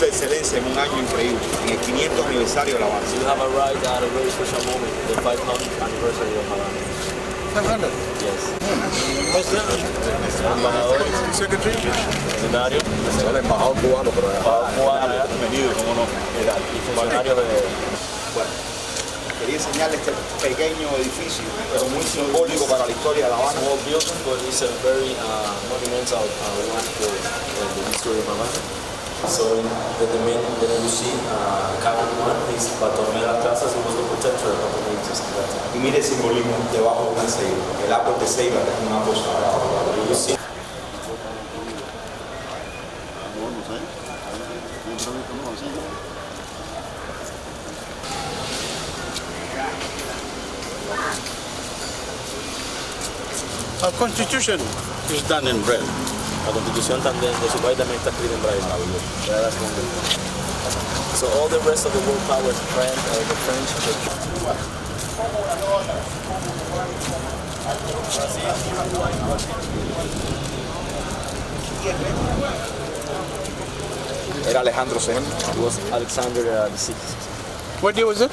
de excelencia en un año increíble, en el 500 aniversario de La Habana. You have arrived at a very special moment, the 500th anniversary of Havana. 500. Yes. What's that? Embajador, Secretary? secretario, El embajador cubano, pero embajador cubano Bienvenido, cómo no. y funcionario de... Bueno, quería enseñarles este pequeño edificio, pero muy simbólico para la historia de La Habana. Small building, but it's a very monumental one for the history of Havana. So in the main, then you see Cabin 1 is Bartolomé Las Casas, who was the protector of the natives at that time. Y mire el simbolismo debajo de una ceiba. El árbol de ceiba es un árbol sagrado. You see Our constitution is done in red. la constitución también de su país también está escrita en braille. So all the rest of the world powers, the French, Era Alejandro VI. it was Alexander VI. What year was it?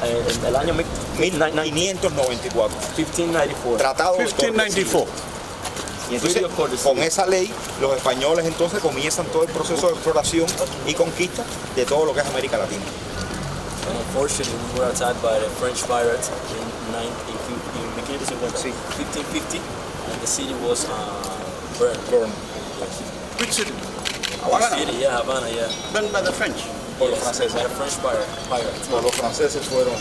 En el año 1594. 1594. Tratado de Tordesillas. 1594. Y entonces, con esa ley, los españoles entonces comienzan todo el proceso de exploración y conquista de todo lo que es América Latina. And unfortunately, we were attacked by the French pirates in 1550, and the city was burned. Which city? Habana. City, yeah, Havana, yeah. Done by the French. Por los Yes, franceses. by the French pirates. Por los franceses fueron.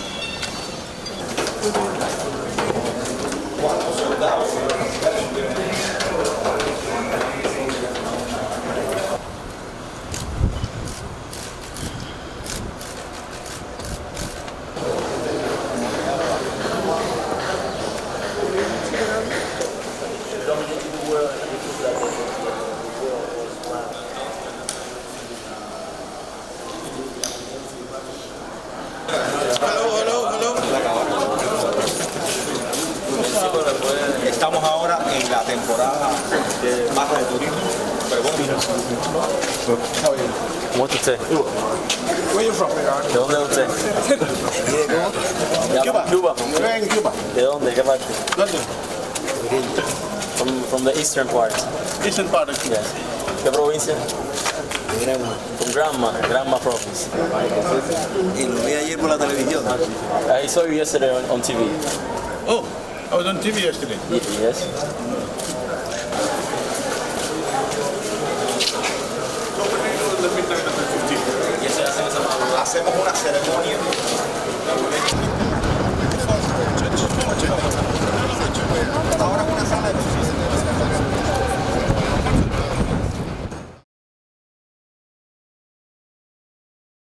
Estamos ahora en la temporada de baja de turismo. Pero bueno, ¿Cómo es usted? Where you from? ¿De dónde es usted? Cuba. Cuba. Where in Cuba? ¿De dónde? ¿Qué parte? London. From the eastern part. Eastern part of Cuba. Yes. ¿Qué provincia? From Granma province. y lo vi ayer por la televisión. I saw you yesterday on TV. Oh, I was on TV yesterday. Yes. The midnight of the 15th. Y ese hace esa madrugada. hacemos una